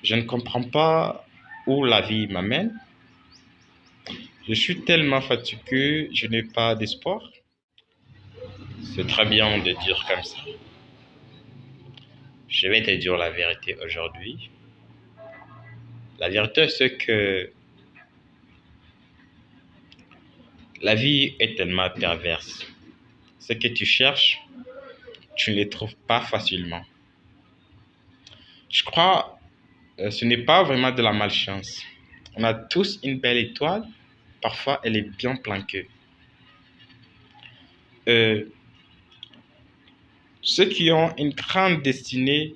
Je ne comprends pas où la vie m'amène. Je suis tellement fatigué, je n'ai pas d'espoir. C'est très bien de dire comme ça. Je vais te dire la vérité aujourd'hui. La vérité, c'est que la vie est tellement perverse. Ce que tu cherches, tu ne les trouves pas facilement. Je crois ce n'est pas vraiment de la malchance. On a tous une belle étoile. Parfois, elle est bien planquée. Euh, Ceux qui ont une grande destinée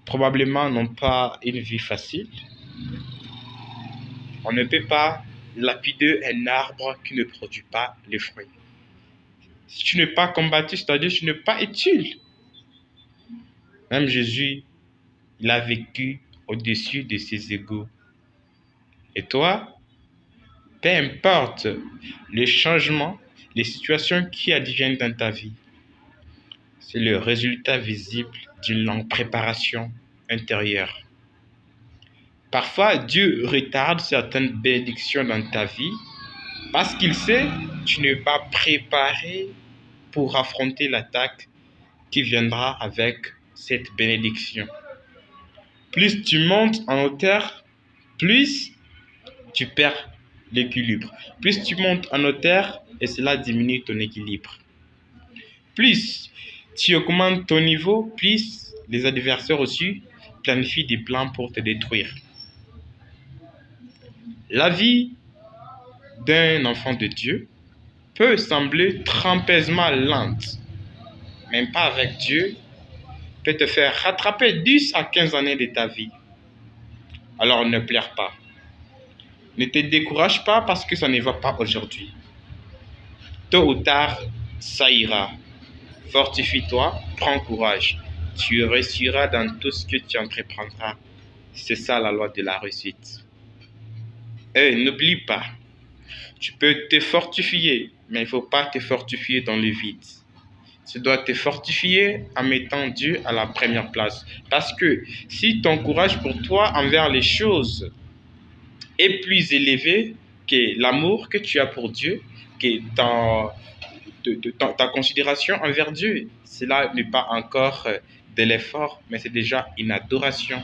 probablement n'ont pas une vie facile. On ne peut pas lapider un arbre qui ne produit pas les fruits. Si tu n'es pas combattu, c'est-à-dire que tu n'es pas utile. Même Jésus, il a vécu au-dessus de ses égaux. Et toi, peu importe les changements, les situations qui adviennent dans ta vie, c'est le résultat visible d'une longue préparation intérieure. Parfois, Dieu retarde certaines bénédictions dans ta vie parce qu'il sait que tu n'es pas préparé pour affronter l'attaque qui viendra avec cette bénédiction. Plus tu montes en hauteur, plus tu perds l'équilibre. Plus tu montes en hauteur et cela diminue ton équilibre. Plus tu augmentes ton niveau, plus les adversaires aussi planifient des plans pour te détruire. La vie d'un enfant de Dieu peut sembler trompeusement lente, même pas avec Dieu, peut te faire rattraper 10 à 15 années de ta vie. Alors ne pleure pas. Ne te décourage pas parce que ça ne va pas aujourd'hui. Tôt ou tard, ça ira. Fortifie-toi, prends courage. Tu réussiras dans tout ce que tu entreprendras. C'est ça la loi de la réussite. Et n'oublie pas, tu peux te fortifier, mais il ne faut pas te fortifier dans le vide. Tu dois te fortifier en mettant Dieu à la première place. Parce que si ton courage pour toi envers les choses est plus élevé que l'amour que tu as pour Dieu, que ta considération envers Dieu, cela n'est pas encore de l'effort, mais c'est déjà une adoration.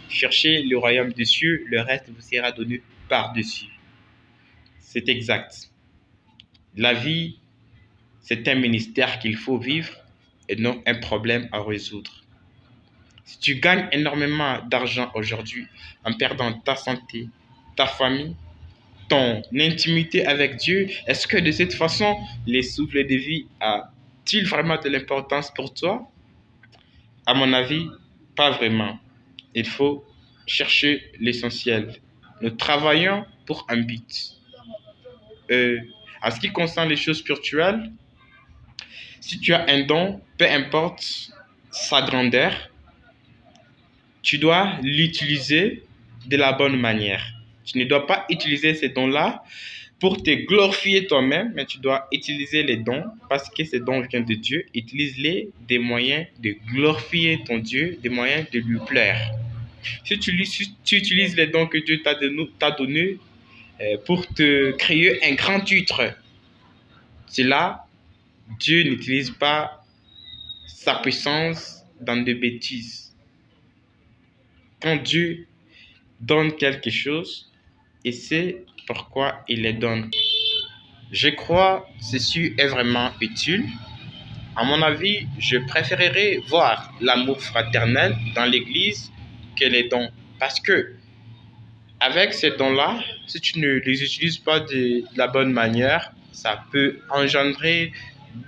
Cherchez le royaume des cieux, le reste vous sera donné par-dessus. C'est exact. La vie, c'est un ministère qu'il faut vivre et non un problème à résoudre. Si tu gagnes énormément d'argent aujourd'hui en perdant ta santé, ta famille, ton intimité avec Dieu, est-ce que de cette façon, les souffles de vie a-t-il vraiment de l'importance pour toi? À mon avis, pas vraiment. Il faut chercher l'essentiel. Nous travaillons pour un but. En ce qui concerne les choses spirituelles, si tu as un don, peu importe sa grandeur, tu dois l'utiliser de la bonne manière. Tu ne dois pas utiliser ces dons-là pour te glorifier toi-même, mais tu dois utiliser les dons parce que ces dons viennent de Dieu. Utilise-les des moyens de glorifier ton Dieu, des moyens de lui plaire. Si tu utilises les dons que Dieu t'a donnés pour te créer un grand titre, c'est là, Dieu n'utilise pas sa puissance dans des bêtises. Quand Dieu donne quelque chose, et c'est pourquoi il les donne. Je crois que ceci est vraiment utile. À mon avis, je préférerais voir l'amour fraternel dans l'Église que les dons. Parce que avec ces dons-là, si tu ne les utilises pas de la bonne manière, ça peut engendrer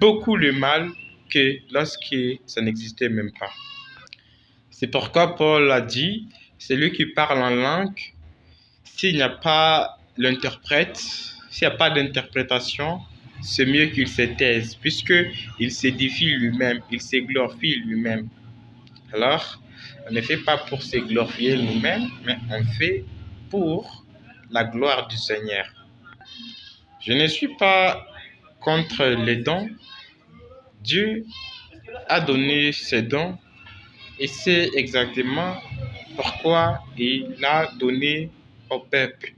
beaucoup de mal que lorsque ça n'existait même pas. C'est pourquoi Paul a dit, celui qui parle en langue, s'il n'y a pas l'interprète, s'il n'y a pas d'interprétation, c'est mieux qu'il se taise, puisqu'il s'édifie lui-même, il se glorifie lui-même. Alors, on ne fait pas pour se glorifier nous-mêmes, mais on fait pour la gloire du Seigneur. Je ne suis pas contre les dons. Dieu a donné ses dons et sait exactement pourquoi il l'a donné au peuple.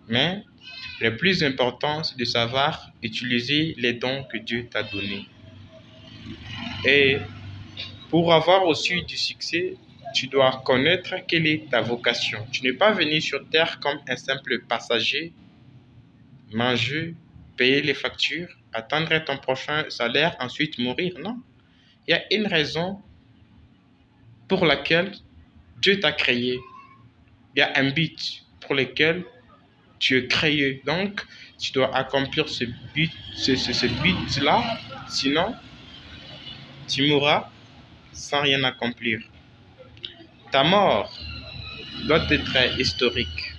Mais le plus important, c'est de savoir utiliser les dons que Dieu t'a donnés. Et pour avoir aussi du succès, tu dois connaître quelle est ta vocation. Tu n'es pas venu sur terre comme un simple passager, manger, payer les factures, attendre ton prochain salaire, ensuite mourir. Non. Il y a une raison pour laquelle Dieu t'a créé. Il y a un but pour lequel tu es créé. Donc, tu dois accomplir ce but-là. Sinon, tu mourras sans rien accomplir. Ta mort doit être historique.